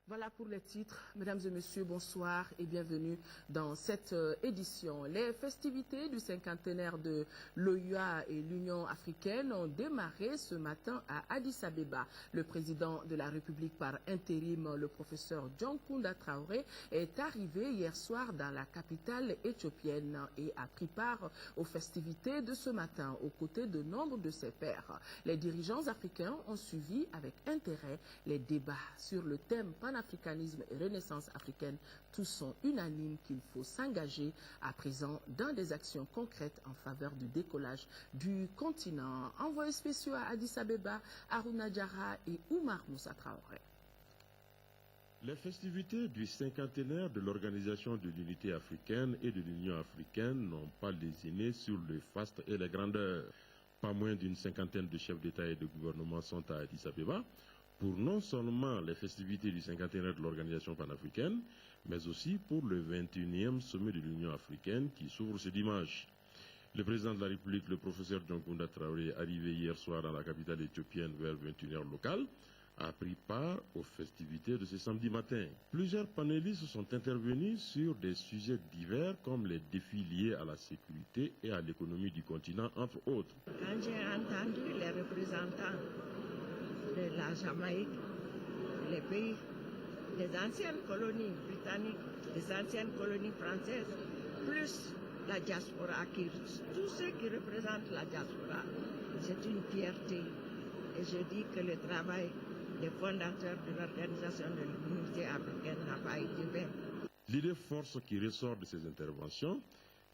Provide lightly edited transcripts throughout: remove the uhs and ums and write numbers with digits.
Voilà pour les titres. Mesdames et messieurs, bonsoir et bienvenue dans cette édition. Les festivités du cinquantenaire de l'OUA et l'Union africaine ont démarré ce matin à Addis Abeba. Le président de la République par intérim, le professeur John Kounda Traoré, est arrivé hier soir dans la capitale éthiopienne et a pris part aux festivités de ce matin aux côtés de nombre de ses pairs. Les dirigeants africains ont suivi avec intérêt les débats sur le thème panafricanisme et renaissance africaine. Tous sont unanimes qu'il faut s'engager à présent dans des actions concrètes en faveur du décollage du continent. Envoyés spéciaux à Addis Abeba, Aruna Diarra et Oumar Moussa Traoré. Les festivités du cinquantenaire de l'Organisation de l'Unité africaine et de l'Union africaine n'ont pas lésiné sur le faste et les grandeurs. Pas moins d'une cinquantaine de chefs d'État et de gouvernement sont à Addis Abeba pour non seulement les festivités du cinquantenaire de l'Organisation panafricaine, mais aussi pour le 21e sommet de l'Union africaine qui s'ouvre ce dimanche. Le président de la République, le professeur John Kounda Traoré, arrivé hier soir dans la capitale éthiopienne vers 21h locale, a pris part aux festivités de ce samedi matin. Plusieurs panélistes sont intervenus sur des sujets divers comme les défis liés à la sécurité et à l'économie du continent, entre autres. Quand j'ai entendu les représentants de la Jamaïque, les pays, les anciennes colonies britanniques, les anciennes colonies françaises, plus la diaspora, tous ceux qui représentent la diaspora, c'est une fierté. Et je dis que le travail des fondateurs de l'Organisation de l'Unité africaine n'a pas été vain. L'idée force qui ressort de ces interventions,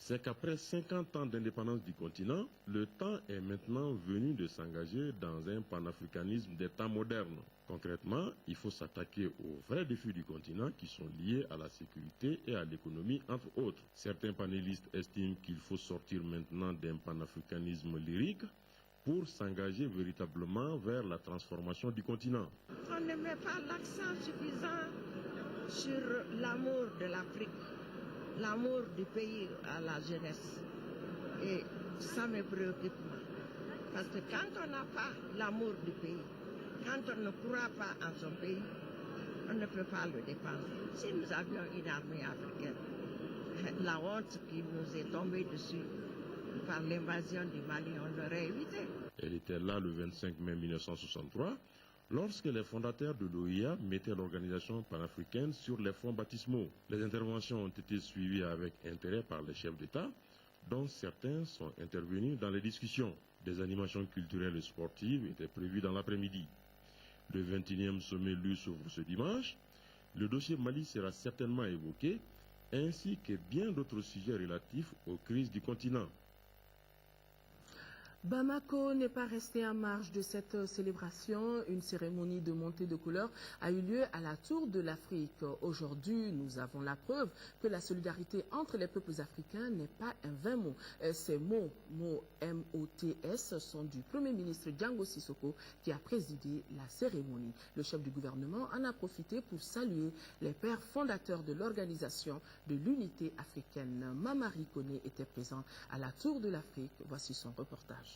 c'est qu'après 50 ans d'indépendance du continent, le temps est maintenant venu de s'engager dans un panafricanisme des temps modernes. Concrètement, il faut s'attaquer aux vrais défis du continent qui sont liés à la sécurité et à l'économie, entre autres. Certains panélistes estiment qu'il faut sortir maintenant d'un panafricanisme lyrique pour s'engager véritablement vers la transformation du continent. On ne met pas l'accent suffisant sur l'amour de l'Afrique, l'amour du pays à la jeunesse. Et ça me préoccupe. Parce que quand on n'a pas l'amour du pays, quand on ne croit pas en son pays, on ne peut pas le défendre. Si nous avions une armée africaine, la honte qui nous est tombée dessus par l'invasion du Mali, on l'aurait évité. Elle était là le 25 mai 1963, lorsque les fondateurs de l'OIA mettaient l'organisation panafricaine sur les fonds baptismaux. Les interventions ont été suivies avec intérêt par les chefs d'État, dont certains sont intervenus dans les discussions. Des animations culturelles et sportives étaient prévues dans l'après-midi. Le 21e sommet lui s'ouvre ce dimanche. Le dossier Mali sera certainement évoqué, ainsi que bien d'autres sujets relatifs aux crises du continent. Bamako n'est pas resté en marge de cette célébration. Une cérémonie de montée de couleur a eu lieu à la Tour de l'Afrique. Aujourd'hui, nous avons la preuve que la solidarité entre les peuples africains n'est pas un vain mot. Ces mots M-O-T-S, sont du Premier ministre Django Sissoko qui a présidé la cérémonie. Le chef du gouvernement en a profité pour saluer les pères fondateurs de l'Organisation de l'Unité africaine. Mamari Koné était présent à la Tour de l'Afrique. Voici son reportage.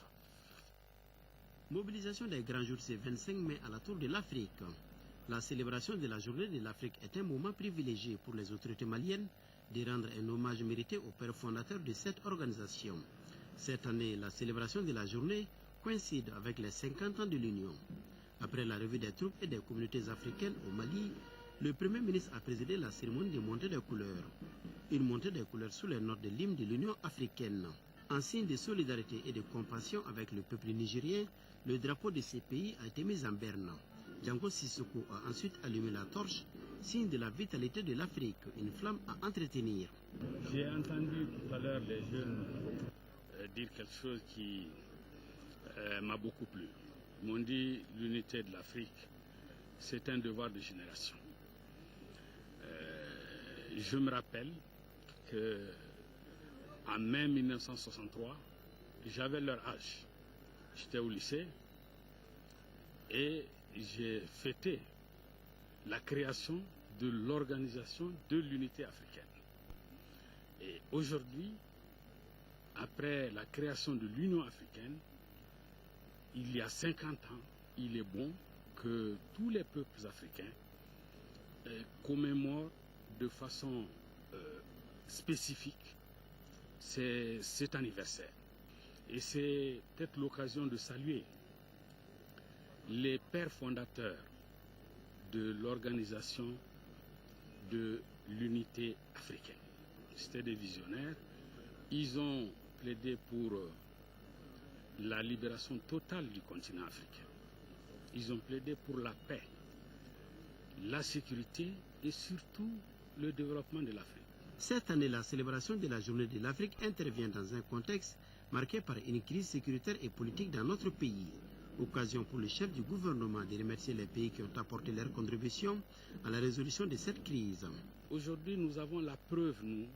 Mobilisation des grands jours ce 25 mai à la Tour de l'Afrique. La célébration de la journée de l'Afrique est un moment privilégié pour les autorités maliennes de rendre un hommage mérité aux pères fondateurs de cette organisation. Cette année, la célébration de la journée coïncide avec les 50 ans de l'Union. Après la revue des troupes et des communautés africaines au Mali, le Premier ministre a présidé la cérémonie de montée des couleurs. Une montée des couleurs sous les notes de l'hymne de l'Union africaine. En signe de solidarité et de compassion avec le peuple nigérien, le drapeau de ces pays a été mis en berne. Django Sissoko a ensuite allumé la torche, signe de la vitalité de l'Afrique, une flamme à entretenir. J'ai entendu tout à l'heure les jeunes dire quelque chose qui m'a beaucoup plu. Ils m'ont dit l'unité de l'Afrique, c'est un devoir de génération. Je me rappelle que en mai 1963, j'avais leur âge. J'étais au lycée et j'ai fêté la création de l'Organisation de l'Unité africaine. Et aujourd'hui, après la création de l'Union africaine, il y a 50 ans, il est bon que tous les peuples africains commémore de façon spécifique cet anniversaire. Et c'est peut-être l'occasion de saluer les pères fondateurs de l'organisation de l'unité africaine. C'était des visionnaires. Ils ont plaidé pour la libération totale du continent africain. Ils ont plaidé pour la paix, la sécurité et surtout le développement de l'Afrique. Cette année, la célébration de la Journée de l'Afrique intervient dans un contexte marqué par une crise sécuritaire et politique dans notre pays. Occasion pour le chef du gouvernement de remercier les pays qui ont apporté leur contribution à la résolution de cette crise. Aujourd'hui, nous avons la preuve, nous,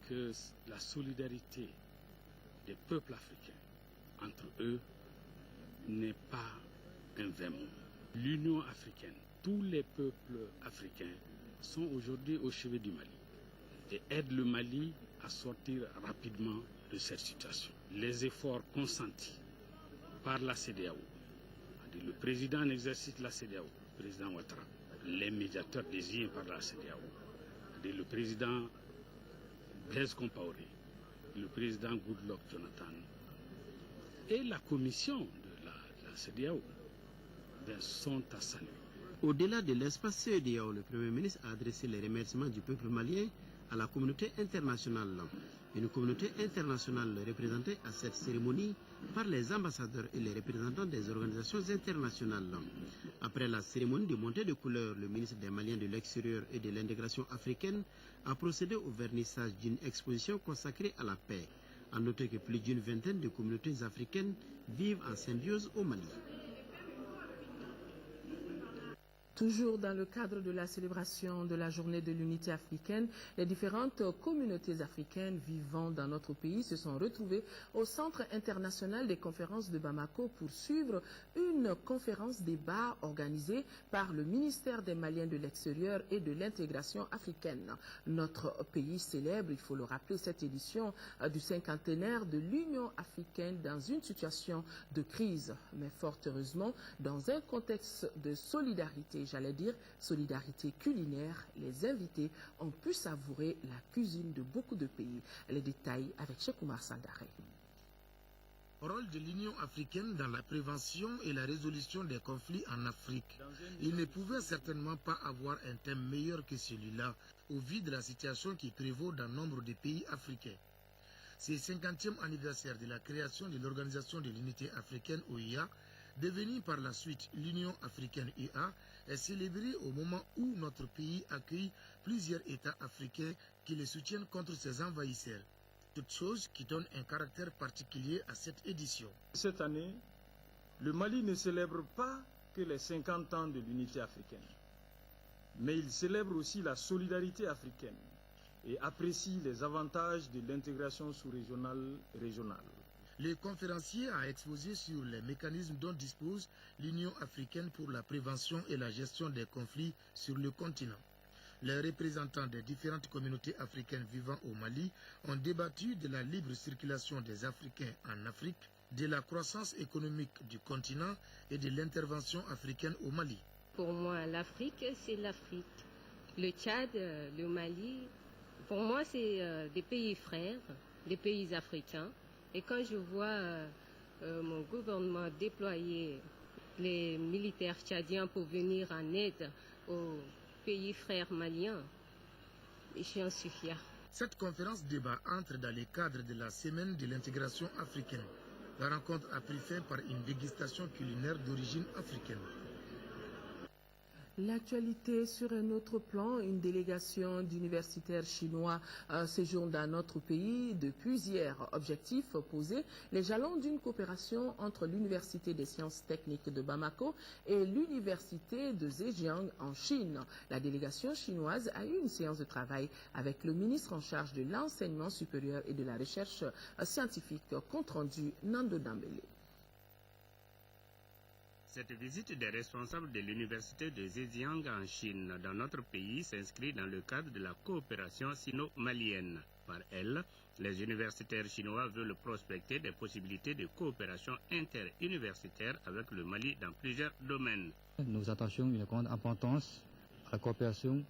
que la solidarité des peuples africains entre eux n'est pas un vain mot. L'Union africaine, tous les peuples africains sont aujourd'hui au chevet du Mali et aident le Mali à sortir rapidement de cette situation. Les efforts consentis par la CEDEAO, le président en exercice de la CEDEAO, le président Ouattara, les médiateurs désignés par la CEDEAO, le président Blaise Compaoré, le président Goodluck Jonathan et la commission de la CEDEAO sont à saluer. Au-delà de l'espace CEDEAO, le Premier ministre a adressé les remerciements du peuple malien à la communauté internationale. Une communauté internationale représentée à cette cérémonie par les ambassadeurs et les représentants des organisations internationales. Après la cérémonie de montée de couleur, le ministre des Maliens de l'extérieur et de l'intégration africaine a procédé au vernissage d'une exposition consacrée à la paix. À noter que plus d'une vingtaine de communautés africaines vivent en symbiose au Mali. Toujours dans le cadre de la célébration de la journée de l'unité africaine, les différentes communautés africaines vivant dans notre pays se sont retrouvées au Centre international des conférences de Bamako pour suivre une conférence débat organisée par le ministère des Maliens de l'extérieur et de l'intégration africaine. Notre pays célèbre, il faut le rappeler, cette édition du cinquantenaire de l'Union africaine dans une situation de crise, mais fort heureusement dans un contexte de solidarité. J'allais dire solidarité culinaire, les invités ont pu savourer la cuisine de beaucoup de pays. Les détails avec Cheikh Oumar Sandaré. Rôle de l'Union africaine dans la prévention et la résolution des conflits en Afrique. Il ne pouvait certainement pas avoir un thème meilleur que celui-là, au vu de la situation qui prévaut dans nombre de pays africains. C'est le 50e anniversaire de la création de l'Organisation de l'Unité africaine OUA, devenue par la suite l'Union africaine UA, est célébrée au moment où notre pays accueille plusieurs États africains qui le soutiennent contre ses envahisseurs. Toute chose qui donne un caractère particulier à cette édition. Cette année, le Mali ne célèbre pas que les 50 ans de l'unité africaine, mais il célèbre aussi la solidarité africaine et apprécie les avantages de l'intégration sous-régionale et régionale. Le conférencier a exposé sur les mécanismes dont dispose l'Union africaine pour la prévention et la gestion des conflits sur le continent. Les représentants des différentes communautés africaines vivant au Mali ont débattu de la libre circulation des Africains en Afrique, de la croissance économique du continent et de l'intervention africaine au Mali. Pour moi, l'Afrique, c'est l'Afrique. Le Tchad, le Mali, pour moi, c'est des pays frères, des pays africains. Et quand je vois mon gouvernement déployer les militaires tchadiens pour venir en aide aux pays frères maliens, j'en suis fière. Cette conférence débat entre dans le cadre de la semaine de l'intégration africaine. La rencontre a pris fin par une dégustation culinaire d'origine africaine. L'actualité sur un autre plan, une délégation d'universitaires chinois séjourne dans notre pays depuis hier. Objectif posé, les jalons d'une coopération entre l'Université des sciences techniques de Bamako et l'Université de Zhejiang en Chine. La délégation chinoise a eu une séance de travail avec le ministre en charge de l'enseignement supérieur et de la recherche scientifique. Compte rendu Nando Dambélé. Cette visite des responsables de l'université de Zhejiang en Chine dans notre pays s'inscrit dans le cadre de la coopération sino-malienne. Par elle, les universitaires chinois veulent prospecter des possibilités de coopération interuniversitaire avec le Mali dans plusieurs domaines. Nous attachons une grande importance la coopération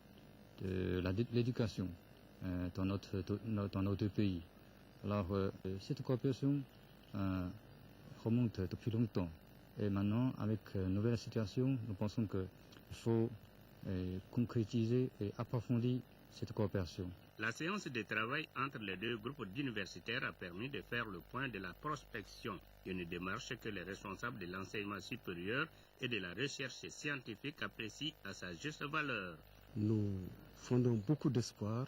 de l'éducation dans notre pays. Alors, cette coopération remonte depuis longtemps. Et maintenant, avec une nouvelle situation, nous pensons qu'il faut concrétiser et approfondir cette coopération. La séance de travail entre les deux groupes d'universitaires a permis de faire le point de la prospection, une démarche que les responsables de l'enseignement supérieur et de la recherche scientifique apprécient à sa juste valeur. Nous fondons beaucoup d'espoir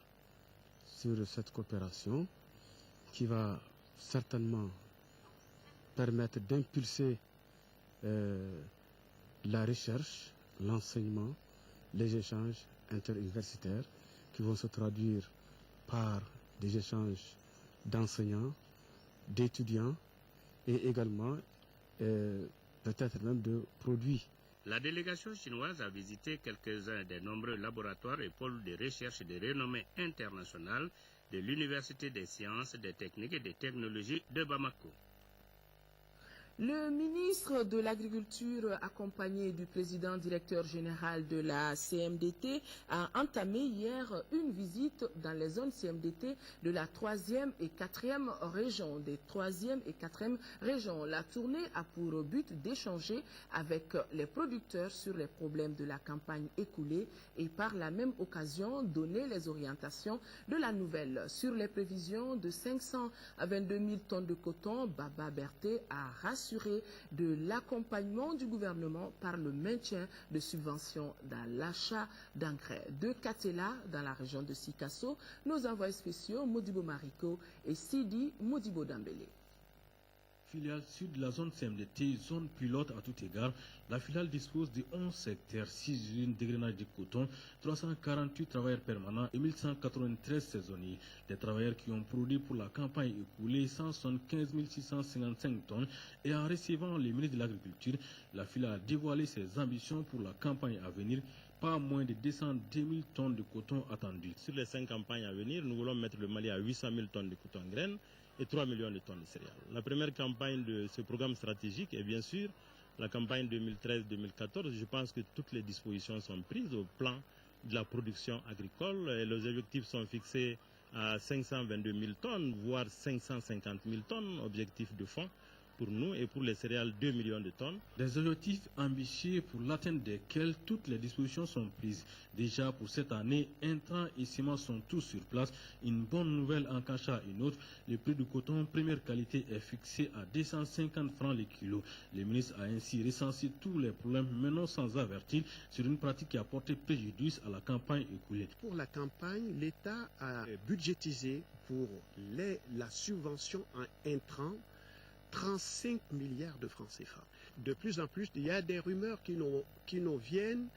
sur cette coopération qui va certainement permettre d'impulser la recherche, l'enseignement, les échanges interuniversitaires qui vont se traduire par des échanges d'enseignants, d'étudiants et également peut-être même de produits. La délégation chinoise a visité quelques-uns des nombreux laboratoires et pôles de recherche de renommée internationale de l'Université des sciences, des techniques et des technologies de Bamako. Le ministre de l'Agriculture, accompagné du président directeur général de la CMDT, a entamé hier une visite dans les zones CMDT de la 3e et 4e région, des 3e et 4e régions. La tournée a pour but d'échanger avec les producteurs sur les problèmes de la campagne écoulée et par la même occasion donner les orientations de la nouvelle. Sur les prévisions de 522 000 tonnes de coton, Baba Berté a rassuré de l'accompagnement du gouvernement par le maintien de subventions dans l'achat d'engrais. De Katela, dans la région de Sikasso, nos envoyés spéciaux Modibo Mariko et Sidi Modibo Dambélé. Filiale sud de la zone CMDT, zone pilote à tout égard, la filiale dispose de 11 secteurs, 6 usines d'égrenage de coton, 348 travailleurs permanents et 1193 saisonniers. Des travailleurs qui ont produit pour la campagne écoulée 175 655 tonnes et en recevant les ministres de l'Agriculture, la filiale a dévoilé ses ambitions pour la campagne à venir. Pas moins de 202 000 tonnes de coton attendues. Sur les 5 campagnes à venir, nous voulons mettre le Mali à 800 000 tonnes de coton en graines et 3 millions de tonnes de céréales. La première campagne de ce programme stratégique est bien sûr la campagne 2013-2014. Je pense que toutes les dispositions sont prises au plan de la production agricole et les objectifs sont fixés à 522 000 tonnes, voire 550 000 tonnes, objectif de fond pour nous et pour les céréales 2 millions de tonnes. Des objectifs ambitieux pour l'atteinte desquels toutes les dispositions sont prises. Déjà pour cette année, intrants et semences sont tous sur place. Une bonne nouvelle en cachant une autre, le prix du coton première qualité est fixé à 250 francs le kilo. Le ministre a ainsi recensé tous les problèmes menant sans avertir sur une pratique qui a porté préjudice à la campagne écoulée. Pour la campagne, l'État a budgétisé pour la subvention en intrants 35 milliards de francs CFA. De plus en plus, il y a des rumeurs qui nous viennent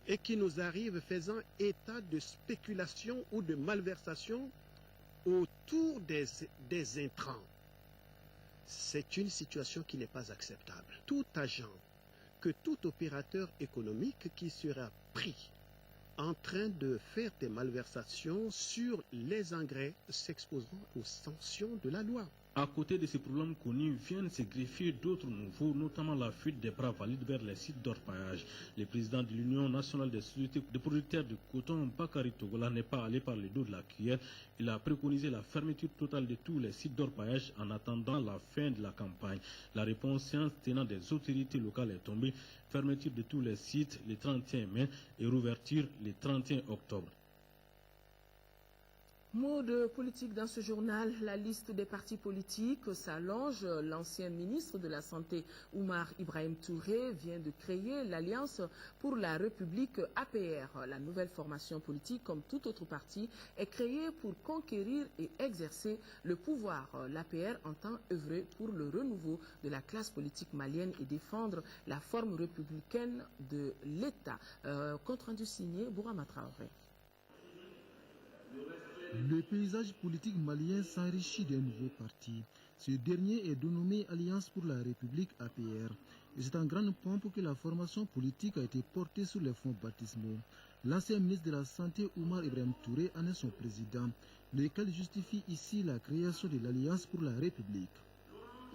et qui nous arrivent faisant état de spéculation ou de malversation autour des intrants. C'est une situation qui n'est pas acceptable. Tout agent, que tout opérateur économique qui sera pris en train de faire des malversations sur les engrais s'exposeront aux sanctions de la loi. À côté de ces problèmes connus, viennent se greffer d'autres nouveaux, notamment la fuite des bras valides vers les sites d'orpaillage. Le président de l'Union nationale des sociétés de producteurs de coton, Bakary Togola, n'est pas allé par le dos de la cuillère. Il a préconisé la fermeture totale de tous les sites d'orpaillage en attendant la fin de la campagne. La réponse séance tenant des autorités locales est tombée. Fermeture de tous les sites le 31 mai et rouverture le 31 octobre. Mot de politique dans ce journal, la liste des partis politiques s'allonge. L'ancien ministre de la Santé, Oumar Ibrahim Touré, vient de créer l'Alliance pour la République APR. La nouvelle formation politique, comme tout autre parti, est créée pour conquérir et exercer le pouvoir. L'APR entend œuvrer pour le renouveau de la classe politique malienne et défendre la forme républicaine de l'État. Compte rendu signé, Bourama Traoré. Le paysage politique malien s'enrichit d'un nouveau parti. Ce dernier est dénommé Alliance pour la République APR. Et c'est en grande pompe que la formation politique a été portée sur les fonds baptismaux. L'ancien ministre de la Santé, Oumar Ibrahim Touré, en est son président, lequel justifie ici la création de l'Alliance pour la République.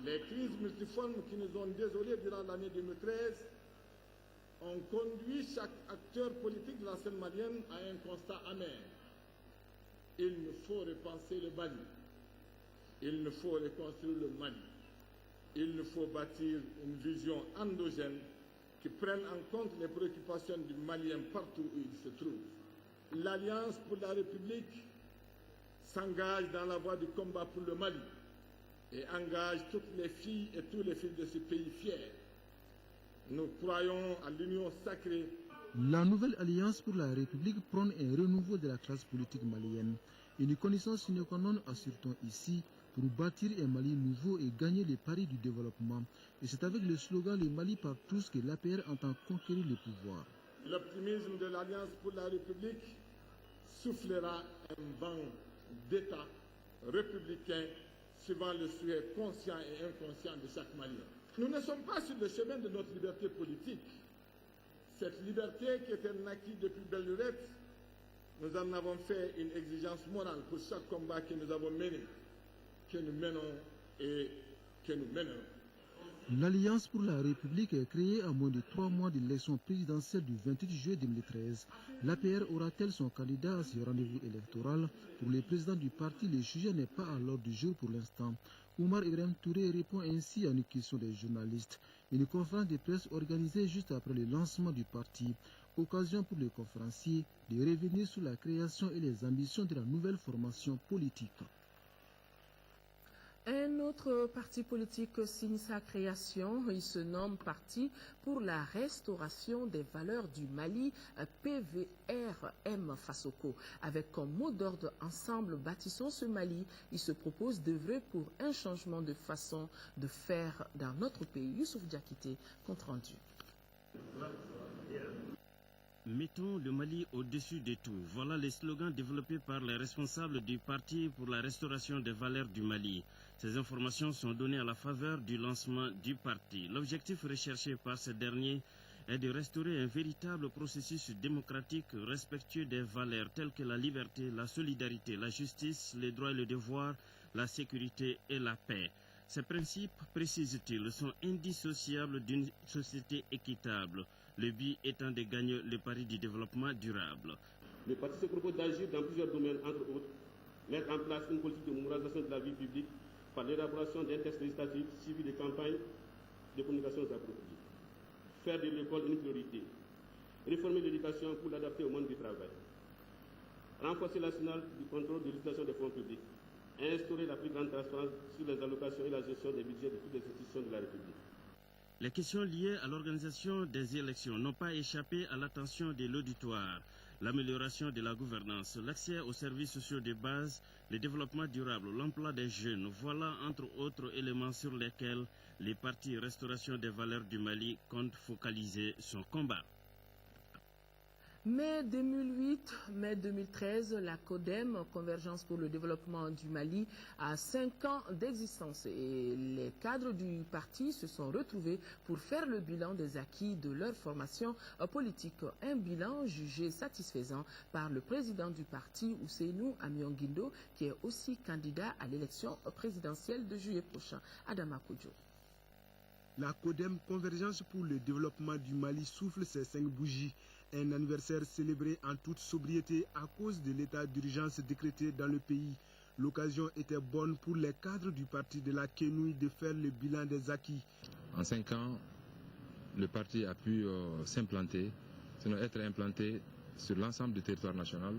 Les crises multiformes qui nous ont désolés durant l'année 2013 ont conduit chaque acteur politique de la scène malienne à un constat amer. Il nous faut repenser le Mali. Il nous faut reconstruire le Mali. Il nous faut bâtir une vision endogène qui prenne en compte les préoccupations du Malien partout où il se trouve. L'Alliance pour la République s'engage dans la voie du combat pour le Mali et engage toutes les filles et tous les fils de ce pays fier. Nous croyons à l'union sacrée. La nouvelle Alliance pour la République prône un renouveau de la classe politique malienne. Une connaissance sine qua non assure-t-on ici pour bâtir un Mali nouveau et gagner les paris du développement. Et c'est avec le slogan « Le Mali par tous » que l'APR entend conquérir le pouvoir. L'optimisme de l'Alliance pour la République soufflera un vent d'État républicain suivant le souhait conscient et inconscient de chaque Malien. Nous ne sommes pas sur le chemin de notre liberté politique. Cette liberté qui est un acquis depuis belle lurette, nous en avons fait une exigence morale pour chaque combat que nous avons mené, que nous menons et que nous mènerons. L'Alliance pour la République est créée à moins de 3 mois de l'élection présidentielle du 28 juillet 2013. L'APR aura-t-elle son candidat à ce rendez-vous électoral? Pour le président du parti, le sujet n'est pas à l'ordre du jour pour l'instant. Oumar Ibrahim Touré répond ainsi à une question des journalistes. Une conférence de presse organisée juste après le lancement du parti. Occasion pour le conférencier de revenir sur la création et les ambitions de la nouvelle formation politique. Un autre parti politique signe sa création. Il se nomme Parti pour la restauration des valeurs du Mali, PVRM Fasoko. Avec comme mot d'ordre « Ensemble, bâtissons ce Mali », il se propose d'œuvrer pour un changement de façon de faire dans notre pays. Youssouf Diakité, compte rendu. Mettons le Mali au-dessus de tout. Voilà les slogans développés par les responsables du Parti pour la restauration des valeurs du Mali. Ces informations sont données à la faveur du lancement du parti. L'objectif recherché par ce dernier est de restaurer un véritable processus démocratique respectueux des valeurs telles que la liberté, la solidarité, la justice, les droits et le devoir, la sécurité et la paix. Ces principes, précise-t-il, sont indissociables d'une société équitable. Le but étant de gagner le pari du développement durable. Le parti se propose d'agir dans plusieurs domaines, entre autres, mettre en place une politique de moralisation de la vie publique par l'élaboration d'un texte législatif suivi de campagnes de communication appropriées, faire de l'école une priorité, réformer l'éducation pour l'adapter au monde du travail, renforcer l'arsenal du contrôle de l'utilisation des fonds publics, instaurer la plus grande transparence sur les allocations et la gestion des budgets de toutes les institutions de la République. Les questions liées à l'organisation des élections n'ont pas échappé à l'attention de l'auditoire. L'amélioration de la gouvernance, l'accès aux services sociaux de base, le développement durable, l'emploi des jeunes, voilà entre autres éléments sur lesquels les partis Restauration des valeurs du Mali comptent focaliser son combat. Mai 2008, mai 2013, la CODEM, Convergence pour le développement du Mali, a 5 ans d'existence et les cadres du parti se sont retrouvés pour faire le bilan des acquis de leur formation politique. Un bilan jugé satisfaisant par le président du parti, Ousseynou Amionguindo, qui est aussi candidat à l'élection présidentielle de juillet prochain. Adama Kodjo. La CODEM, Convergence pour le développement du Mali, souffle ses 5 bougies. Un anniversaire célébré en toute sobriété à cause de l'état d'urgence décrété dans le pays. L'occasion était bonne pour les cadres du parti de la Kenouille de faire le bilan des acquis. En 5 ans, le parti a pu s'implanter, sinon être implanté sur l'ensemble du territoire national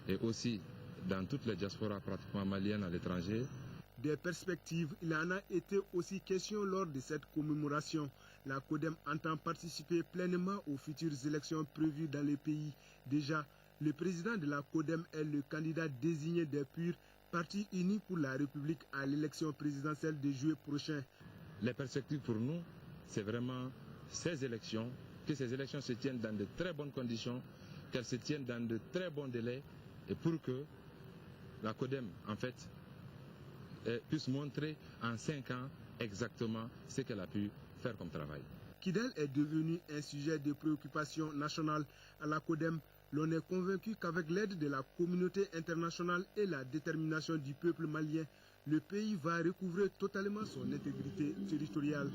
et aussi dans toutes les diasporas pratiquement maliennes à l'étranger. Des perspectives, il en a été aussi question lors de cette commémoration. La CODEM entend participer pleinement aux futures élections prévues dans le pays. Déjà, le président de la CODEM est le candidat désigné des PUR, Parti uni pour la République, à l'élection présidentielle de juillet prochain. Les perspectives pour nous, c'est vraiment ces élections, que ces élections se tiennent dans de très bonnes conditions, qu'elles se tiennent dans de très bons délais, et pour que la CODEM, en fait, puisse montrer en 5 ans exactement ce qu'elle a pu faire comme travail. Kidal est devenu un sujet de préoccupation nationale. À la CODEM, l'on est convaincu qu'avec l'aide de la communauté internationale et la détermination du peuple malien, le pays va recouvrer totalement son intégrité territoriale.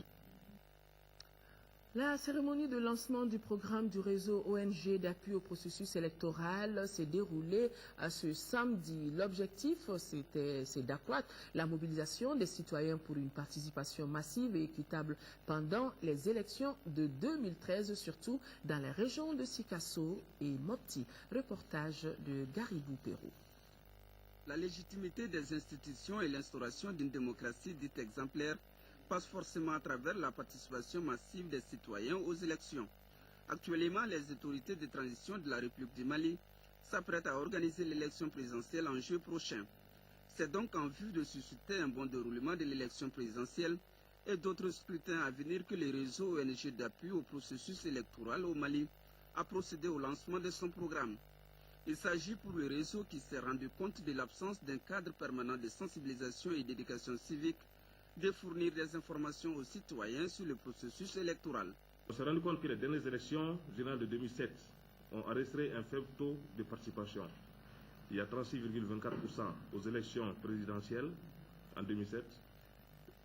La cérémonie de lancement du programme du réseau ONG d'appui au processus électoral s'est déroulée ce samedi. L'objectif, c'est d'accroître la mobilisation des citoyens pour une participation massive et équitable pendant les élections de 2013, surtout dans les régions de Sikasso et Mopti. Reportage de Garibou Pérou. La légitimité des institutions et l'instauration d'une démocratie dite exemplaire passe forcément à travers la participation massive des citoyens aux élections. Actuellement, les autorités de transition de la République du Mali s'apprêtent à organiser l'élection présidentielle en juillet prochain. C'est donc en vue de susciter un bon déroulement de l'élection présidentielle et d'autres scrutins à venir que le réseau ONG d'appui au processus électoral au Mali a procédé au lancement de son programme. Il s'agit pour le réseau qui s'est rendu compte de l'absence d'un cadre permanent de sensibilisation et d'éducation civique de fournir des informations aux citoyens sur le processus électoral. On s'est rendu compte que les dernières élections générales de 2007 ont enregistré un faible taux de participation. Il y a 36,24% aux élections présidentielles en 2007,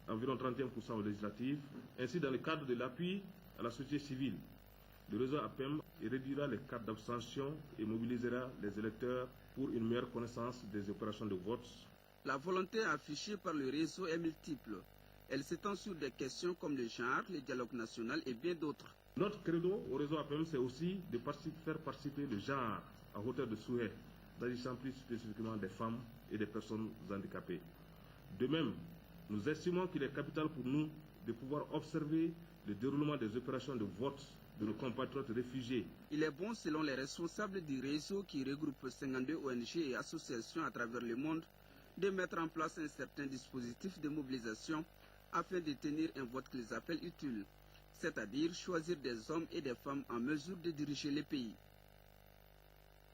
environ 31% aux législatives. Ainsi, dans le cadre de l'appui à la société civile, le réseau APEM réduira les cas d'abstention et mobilisera les électeurs pour une meilleure connaissance des opérations de vote. La volonté affichée par le réseau est multiple. Elle s'étend sur des questions comme le genre, le dialogue national et bien d'autres. Notre credo au réseau APM, c'est aussi de faire participer le genre à hauteur de souhait, s'agissant plus spécifiquement des femmes et des personnes handicapées. De même, nous estimons qu'il est capital pour nous de pouvoir observer le déroulement des opérations de vote de nos compatriotes réfugiés. Il est bon, selon les responsables du réseau qui regroupe 52 ONG et associations à travers le monde, de mettre en place un certain dispositif de mobilisation afin de tenir un vote qu'ils appellent utile, c'est-à-dire choisir des hommes et des femmes en mesure de diriger les pays.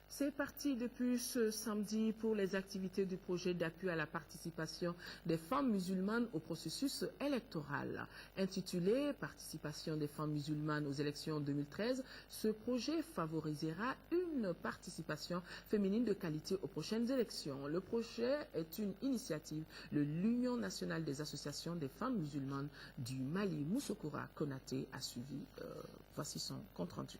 C'est parti depuis ce samedi pour les activités du projet d'appui à la participation des femmes musulmanes au processus électoral. Intitulé « Participation des femmes musulmanes aux élections 2013 », ce projet favorisera une participation féminine de qualité aux prochaines élections. Le projet est une initiative de l'Union nationale des associations des femmes musulmanes du Mali. Moussokora Konaté a suivi. Voici son compte-rendu.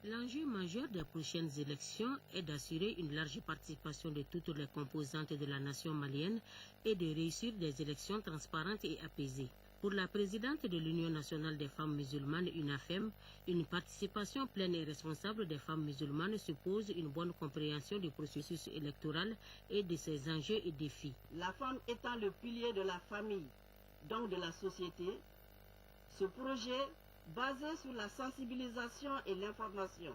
L'enjeu majeur des prochaines élections est d'assurer une large participation de toutes les composantes de la nation malienne et de réussir des élections transparentes et apaisées. Pour la présidente de l'Union nationale des femmes musulmanes, UNAFEM, une participation pleine et responsable des femmes musulmanes suppose une bonne compréhension du processus électoral et de ses enjeux et défis. La femme étant le pilier de la famille, donc de la société, ce projet basé sur la sensibilisation et l'information,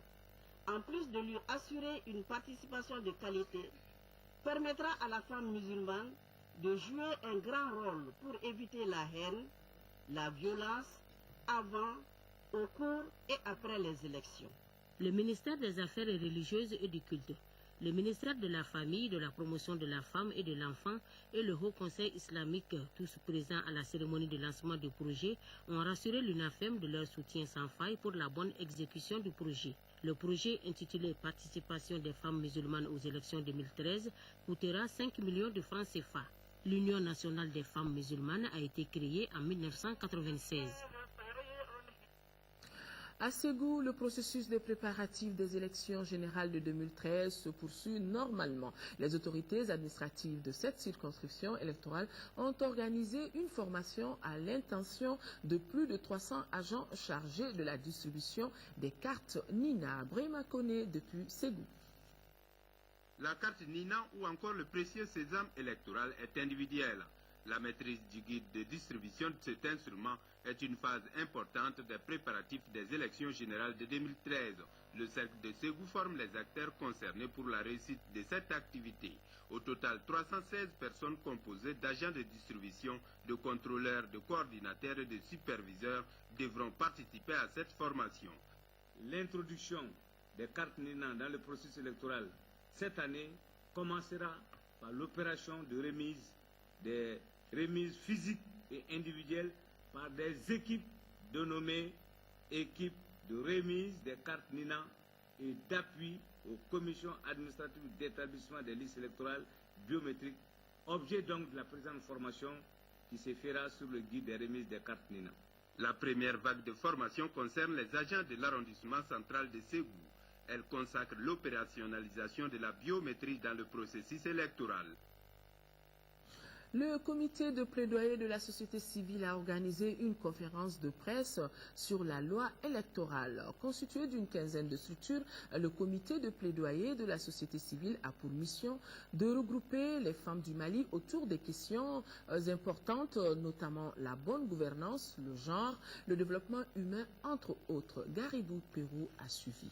en plus de lui assurer une participation de qualité, permettra à la femme musulmane de jouer un grand rôle pour éviter la haine, la violence, avant, au cours et après les élections. Le ministère des Affaires religieuses et du culte, le ministère de la Famille, de la Promotion de la Femme et de l'Enfant et le Haut Conseil islamique, tous présents à la cérémonie de lancement du projet, ont rassuré l'UNAFEM de leur soutien sans faille pour la bonne exécution du projet. Le projet, intitulé « Participation des femmes musulmanes aux élections 2013 », coûtera 5 millions de francs CFA. L'Union nationale des femmes musulmanes a été créée en 1996. À Ségou, le processus de préparatifs des élections générales de 2013 se poursuit normalement. Les autorités administratives de cette circonscription électorale ont organisé une formation à l'intention de plus de 300 agents chargés de la distribution des cartes Nina. Brema Kone depuis Ségou. La carte Nina ou encore le précieux sésame électoral est individuelle. La maîtrise du guide de distribution de cet instrument est une phase importante des préparatifs des élections générales de 2013. Le cercle de Ségou forme les acteurs concernés pour la réussite de cette activité. Au total, 316 personnes composées d'agents de distribution, de contrôleurs, de coordinateurs et de superviseurs devront participer à cette formation. L'introduction des cartes Nina dans le processus électoral cette année commencera par l'opération de remise des remises physiques et individuelles par des équipes dénommées équipes de remise des cartes Nina et d'appui aux commissions administratives d'établissement des listes électorales biométriques, objet donc de la présente formation qui se fera sur le guide des remises des cartes Nina. La première vague de formation concerne les agents de l'arrondissement central de Ségou. Elle consacre l'opérationnalisation de la biométrie dans le processus électoral. Le comité de plaidoyer de la société civile a organisé une conférence de presse sur la loi électorale. Constitué d'une quinzaine de structures, le comité de plaidoyer de la société civile a pour mission de regrouper les femmes du Mali autour des questions importantes, notamment la bonne gouvernance, le genre, le développement humain, entre autres. Garibou Pérou a suivi.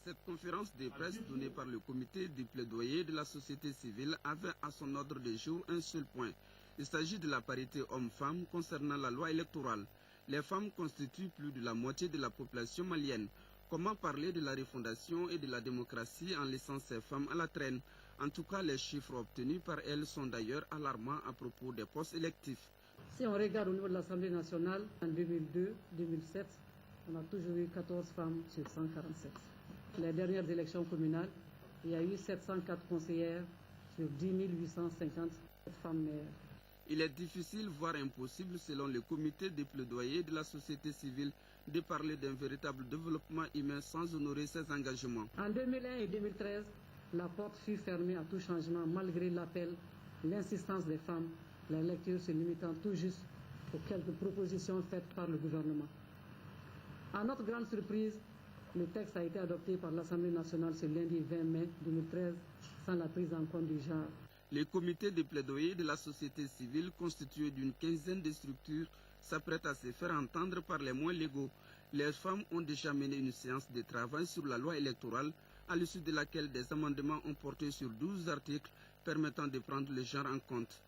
Cette conférence de presse donnée par le comité de plaidoyer de la société civile avait à son ordre de jour un seul point. Il s'agit de la parité homme-femme concernant la loi électorale. Les femmes constituent plus de la moitié de la population malienne. Comment parler de la refondation et de la démocratie en laissant ces femmes à la traîne? En tout cas, les chiffres obtenus par elles sont d'ailleurs alarmants à propos des postes électifs. Si on regarde au niveau de l'Assemblée nationale, en 2002-2007, on a toujours eu 14 femmes sur 147. Les dernières élections communales, il y a eu 704 conseillères sur 10 850 femmes maires. Il est difficile, voire impossible, selon le comité de plaidoyer de la société civile, de parler d'un véritable développement humain sans honorer ses engagements. En 2001 et 2013, la porte fut fermée à tout changement malgré l'appel, l'insistance des femmes, la lecture se limitant tout juste aux quelques propositions faites par le gouvernement. À notre grande surprise, le texte a été adopté par l'Assemblée nationale ce lundi 20 mai 2013 sans la prise en compte du genre. Le comité de plaidoyer de la société civile, constitué d'une quinzaine de structures, s'apprête à se faire entendre par les moins légaux. Les femmes ont déjà mené une séance de travail sur la loi électorale, à l'issue de laquelle des amendements ont porté sur 12 articles permettant de prendre le genre en compte.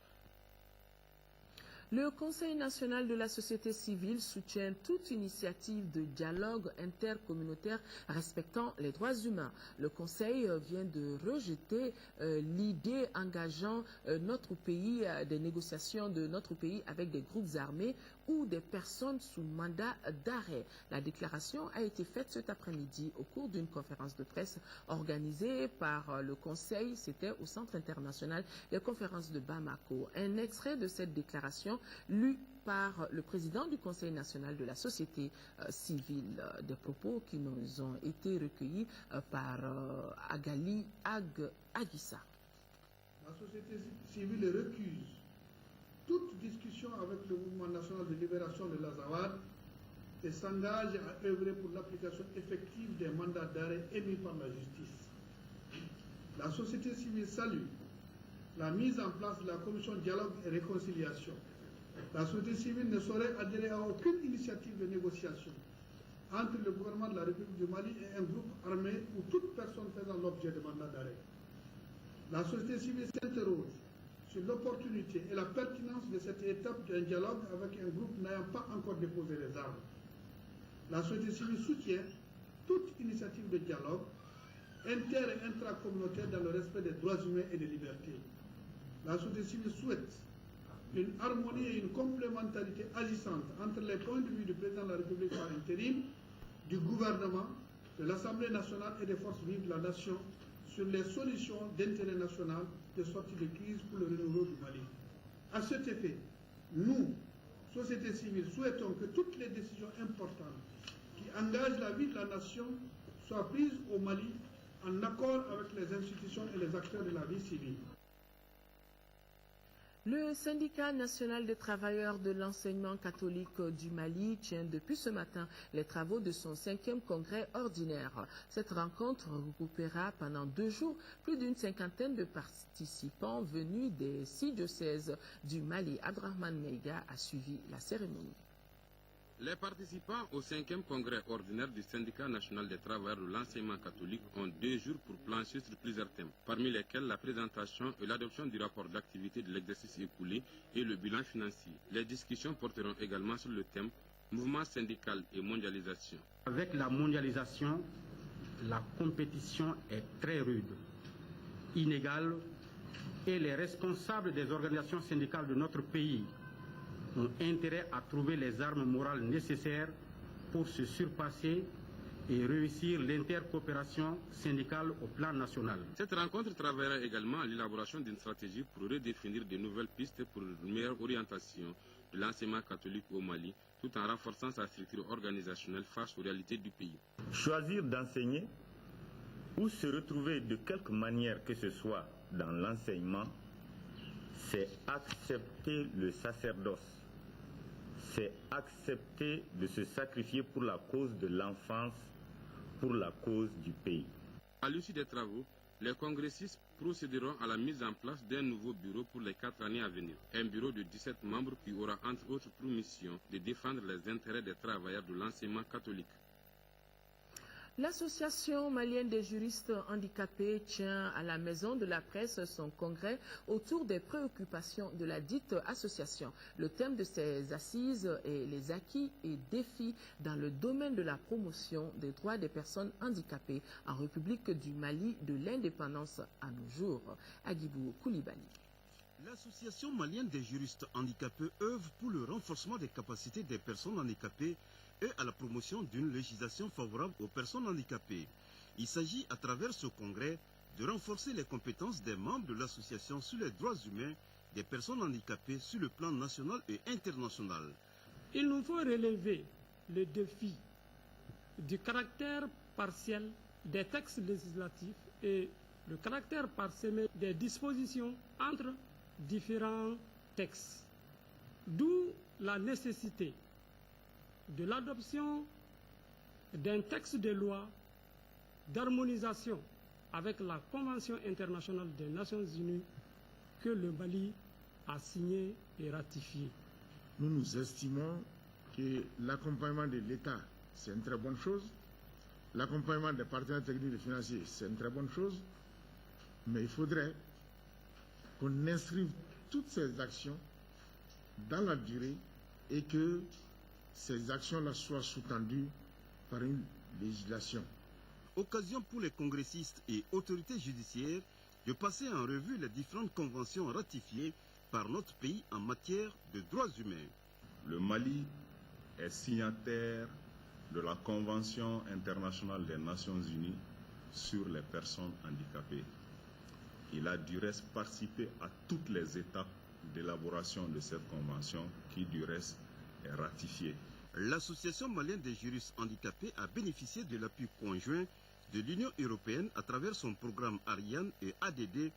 Le Conseil national de la société civile soutient toute initiative de dialogue intercommunautaire respectant les droits humains. Le Conseil vient de rejeter l'idée engageant notre pays, des négociations de notre pays avec des groupes armés ou des personnes sous mandat d'arrêt. La déclaration a été faite cet après-midi au cours d'une conférence de presse organisée par le Conseil. C'était au Centre international des conférences de Bamako. Un extrait de cette déclaration lu par le président du Conseil national de la société civile, des propos qui nous ont été recueillis par Agali Aguissa. La société civile refuse toute discussion avec le mouvement national de libération de l'Azawad et s'engage à œuvrer pour l'application effective des mandats d'arrêt émis par la justice. La société civile salue la mise en place de la commission dialogue et réconciliation. La société civile ne saurait adhérer à aucune initiative de négociation entre le gouvernement de la République du Mali et un groupe armé ou toute personne faisant l'objet de mandat d'arrêt. La société civile s'interroge sur l'opportunité et la pertinence de cette étape d'un dialogue avec un groupe n'ayant pas encore déposé les armes. La société civile soutient toute initiative de dialogue inter- et intracommunautaire dans le respect des droits humains et des libertés. La société civile souhaite une harmonie et une complémentarité agissante entre les points de vue du président de la République par intérim, du gouvernement, de l'Assemblée nationale et des forces vives de la nation sur les solutions d'intérêt national de sortie de crise pour le renouveau du Mali. À cet effet, nous, société civile, souhaitons que toutes les décisions importantes qui engagent la vie de la nation soient prises au Mali en accord avec les institutions et les acteurs de la vie civile. Le syndicat national des travailleurs de l'enseignement catholique du Mali tient depuis ce matin les travaux de son 5e congrès ordinaire. Cette rencontre regroupera pendant 2 jours plus d'une cinquantaine de participants venus des 6 diocèses du Mali. Abdrahman Meiga a suivi la cérémonie. Les participants au 5e congrès ordinaire du syndicat national des travailleurs de l'enseignement catholique ont 2 jours pour plancher sur plusieurs thèmes, parmi lesquels la présentation et l'adoption du rapport d'activité de l'exercice écoulé et le bilan financier. Les discussions porteront également sur le thème mouvement syndical et mondialisation. Avec la mondialisation, la compétition est très rude, inégale, et les responsables des organisations syndicales de notre pays ont intérêt à trouver les armes morales nécessaires pour se surpasser et réussir l'intercoopération syndicale au plan national. Cette rencontre travaillera également à l'élaboration d'une stratégie pour redéfinir de nouvelles pistes pour une meilleure orientation de l'enseignement catholique au Mali, tout en renforçant sa structure organisationnelle face aux réalités du pays. Choisir d'enseigner ou se retrouver de quelque manière que ce soit dans l'enseignement, c'est accepter le sacerdoce, c'est accepter de se sacrifier pour la cause de l'enfance, pour la cause du pays. À l'issue des travaux, les congressistes procéderont à la mise en place d'un nouveau bureau pour les 4 années à venir. Un bureau de 17 membres qui aura entre autres pour mission de défendre les intérêts des travailleurs de l'enseignement catholique. L'Association malienne des juristes handicapés tient à la Maison de la Presse son congrès autour des préoccupations de la dite association. Le thème de ces assises est les acquis et défis dans le domaine de la promotion des droits des personnes handicapées en République du Mali de l'indépendance à nos jours. Agibou Koulibaly. L'Association malienne des juristes handicapés œuvre pour le renforcement des capacités des personnes handicapées et à la promotion d'une législation favorable aux personnes handicapées. Il s'agit à travers ce congrès de renforcer les compétences des membres de l'association sur les droits humains des personnes handicapées sur le plan national et international. Il nous faut relever le défi du caractère partiel des textes législatifs et le caractère parsemé des dispositions entre différents textes. D'où la nécessité de l'adoption d'un texte de loi d'harmonisation avec la Convention internationale des Nations Unies que le Mali a signé et ratifié. Nous estimons que l'accompagnement de l'État, c'est une très bonne chose. L'accompagnement des partenaires techniques et financiers, c'est une très bonne chose. Mais il faudrait qu'on inscrive toutes ces actions dans la durée et que ces actions-là soient sous-tendues par une législation. Occasion pour les congressistes et autorités judiciaires de passer en revue les différentes conventions ratifiées par notre pays en matière de droits humains. Le Mali est signataire de la Convention internationale des Nations Unies sur les personnes handicapées. Il a du reste participé à toutes les étapes d'élaboration de cette convention qui du reste est ratifiée. L'Association malienne des juristes handicapés a bénéficié de l'appui conjoint de l'Union européenne à travers son programme Ariane et ADD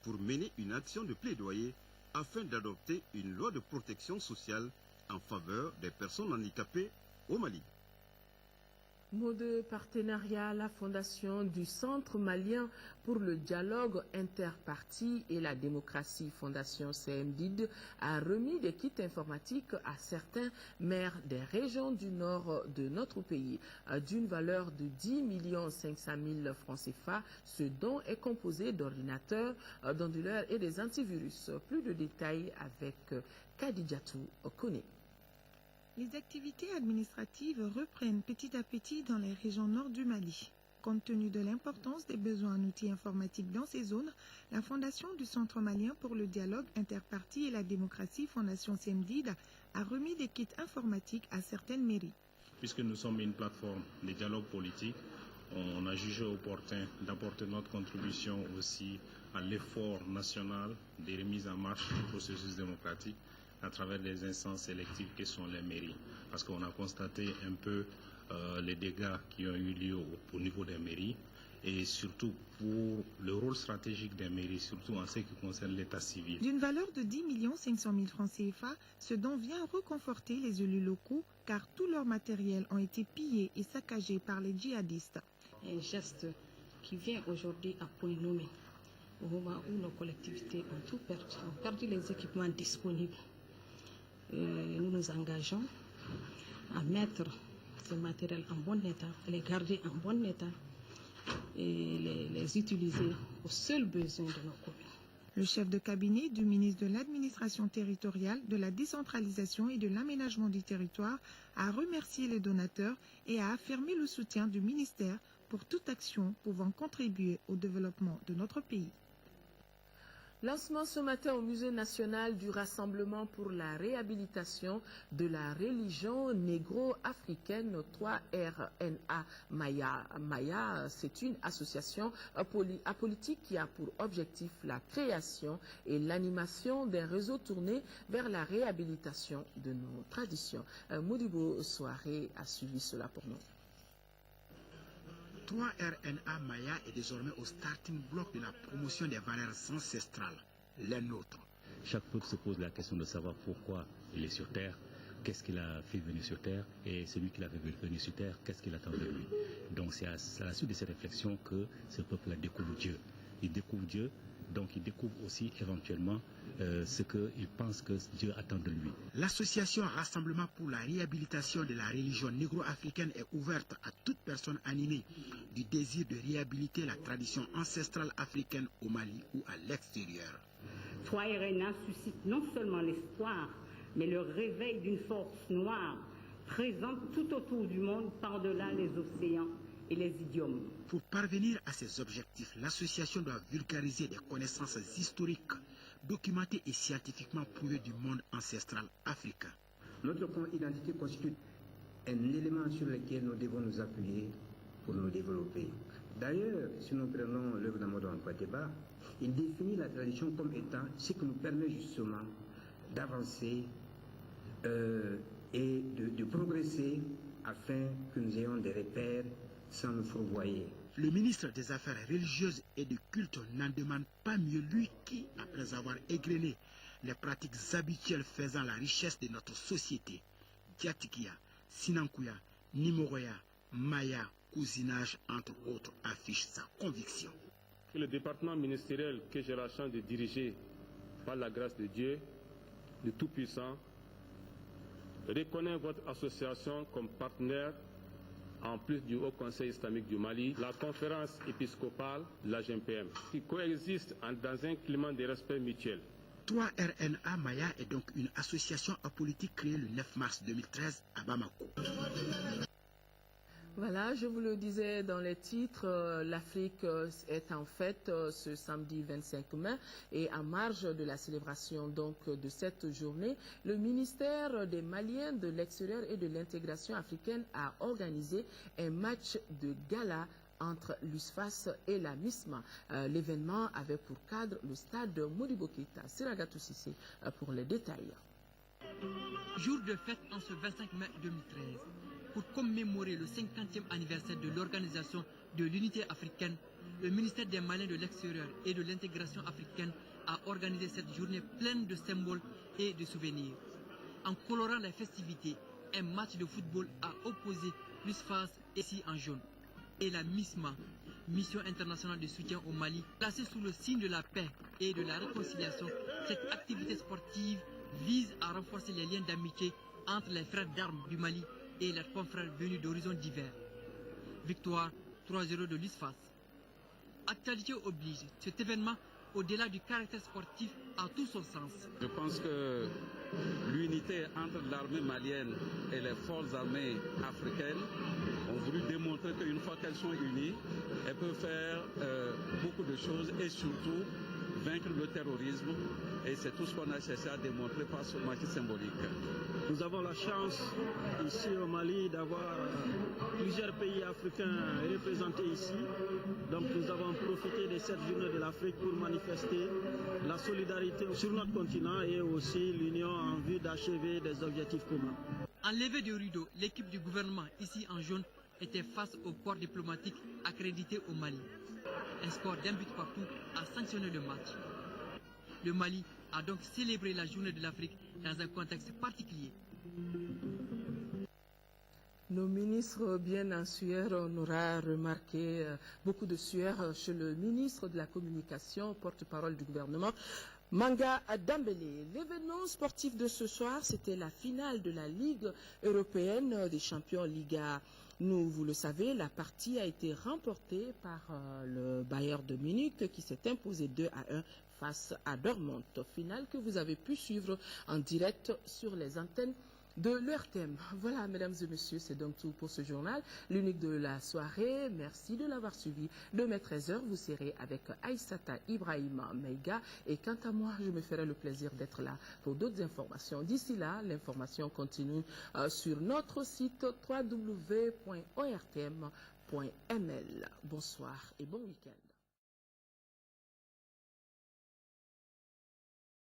pour mener une action de plaidoyer afin d'adopter une loi de protection sociale en faveur des personnes handicapées au Mali. Mot de partenariat, la fondation du Centre malien pour le dialogue interparti et la démocratie, Fondation CMDID, a remis des kits informatiques à certains maires des régions du nord de notre pays d'une valeur de 10 500 000 francs CFA. Ce don est composé d'ordinateurs, d'onduleurs et des antivirus. Plus de détails avec Kadidjatou Okone. Les activités administratives reprennent petit à petit dans les régions nord du Mali. Compte tenu de l'importance des besoins en outils informatiques dans ces zones, la Fondation du Centre malien pour le dialogue interparti et la démocratie, Fondation CMDID, a remis des kits informatiques à certaines mairies. Puisque nous sommes une plateforme de dialogue politique, on a jugé opportun d'apporter notre contribution aussi à l'effort national de remise en marche du processus démocratique à travers les instances électives que sont les mairies. Parce qu'on a constaté un peu les dégâts qui ont eu lieu au niveau des mairies et surtout pour le rôle stratégique des mairies, surtout en ce qui concerne l'état civil. D'une valeur de 10 500 000 francs CFA, ce don vient reconforter les élus locaux car tout leur matériel ont été pillés et saccagés par les djihadistes. Un geste qui vient aujourd'hui à point nommé, au moment où nos collectivités ont tout perdu, ont perdu les équipements disponibles. Nous nous engageons à mettre ce matériel en bon état, les garder en bon état et les utiliser aux seuls besoins de nos communes. Le chef de cabinet du ministre de l'Administration territoriale, de la décentralisation et de l'aménagement du territoire a remercié les donateurs et a affirmé le soutien du ministère pour toute action pouvant contribuer au développement de notre pays. Lancement ce matin au Musée national du Rassemblement pour la réhabilitation de la religion négro-africaine 3RNA Maya. Maya, c'est une association apolitique qui a pour objectif la création et l'animation d'un réseau tourné vers la réhabilitation de nos traditions. Modibo Soirée a suivi cela pour nous. 3RNA Maya est désormais au starting block de la promotion des valeurs ancestrales, les nôtres. Chaque peuple se pose la question de savoir pourquoi il est sur Terre, qu'est-ce qu'il a fait venir sur Terre, et celui qui l'a fait venir sur Terre, qu'est-ce qu'il attend de lui. Donc c'est à la suite de cette réflexion que ce peuple découvre Dieu. Il découvre Dieu, donc il découvre aussi éventuellement ce qu'il pense que Dieu attend de lui. L'association Rassemblement pour la réhabilitation de la religion négro-africaine est ouverte à toute personne animée du désir de réhabiliter la tradition ancestrale africaine au Mali ou à l'extérieur. 3RNA suscite non seulement l'espoir, mais le réveil d'une force noire présente tout autour du monde par-delà les océans et les idiomes. Pour parvenir à ces objectifs, l'association doit vulgariser des connaissances historiques, documentées et scientifiquement prouvées du monde ancestral africain. Notre identité constitue un élément sur lequel nous devons nous appuyer pour nous développer. D'ailleurs, si nous prenons l'œuvre d'Amadou Hampâté-Bâ, il définit la tradition comme étant ce qui nous permet justement d'avancer et de progresser afin que nous ayons des repères sans nous fourvoyer. Le ministre des Affaires religieuses et du culte n'en demande pas mieux lui qui, après avoir égrené les pratiques habituelles faisant la richesse de notre société, Diatikia, Sinankuya, Nimoroya, Maya, cousinage, entre autres, affiche sa conviction. Que le département ministériel que j'ai la chance de diriger par la grâce de Dieu, le Tout-Puissant, reconnaît votre association comme partenaire en plus du Haut Conseil islamique du Mali, la conférence épiscopale, la GMPM, qui coexistent dans un climat de respect mutuel. 3RNA Maya est donc une association apolitique créée le 9 mars 2013 à Bamako. Voilà, je vous le disais dans les titres, l'Afrique est en fête ce samedi 25 mai et en marge de la célébration donc de cette journée, le ministère des Maliens de l'extérieur et de l'intégration africaine a organisé un match de gala entre l'USFAS et la MISMA. L'événement avait pour cadre le stade Modibo Keïta. Siragatou Sissé pour les détails. Jour de fête en ce 25 mai 2013. Pour commémorer le 50e anniversaire de l'Organisation de l'Unité africaine, le ministère des Maliens de l'extérieur et de l'intégration africaine a organisé cette journée pleine de symboles et de souvenirs. En colorant les festivités, un match de football a opposé l'USFAS ici en jaune et la MISMA, Mission internationale de soutien au Mali, placée sous le signe de la paix et de la réconciliation. Cette activité sportive vise à renforcer les liens d'amitié entre les frères d'armes du Mali et leurs confrères venus d'horizons divers. Victoire 3-0 de l'USFAS. Actualité oblige, cet événement, au-delà du caractère sportif, a tout son sens. Je pense que l'unité entre l'armée malienne et les forces armées africaines ont voulu démontrer qu'une fois qu'elles sont unies, elles peuvent faire beaucoup de choses et surtout vaincre le terrorisme. Et c'est tout ce qu'on a cherché à démontrer par ce match symbolique. Nous avons la chance ici au Mali d'avoir plusieurs pays africains représentés ici. Donc nous avons profité de cette journée de l'Afrique pour manifester la solidarité sur notre continent et aussi l'union en vue d'achever des objectifs communs. En levée de rideau, l'équipe du gouvernement ici en jaune était face au corps diplomatique accrédité au Mali. Un score d'un but partout a sanctionné le match. Le Mali a donc célébré la journée de l'Afrique dans un contexte particulier. Nos ministres bien en sueur, on aura remarqué beaucoup de sueur chez le ministre de la Communication, porte-parole du gouvernement, Manga Dambélé. L'événement sportif de ce soir, c'était la finale de la Ligue européenne des champions Liga. Vous le savez, la partie a été remportée par le Bayern de Munich qui s'est imposé 2-1 face à Dortmund. Finale que vous avez pu suivre en direct sur les antennes de l'ERTM. Voilà, mesdames et messieurs, c'est donc tout pour ce journal, l'unique de la soirée. Merci de l'avoir suivi. Demain 13h, vous serez avec Aïssata Ibrahima Meiga. Et quant à moi, je me ferai le plaisir d'être là pour d'autres informations. D'ici là, l'information continue sur notre site www.ortm.ml. Bonsoir et bon week-end.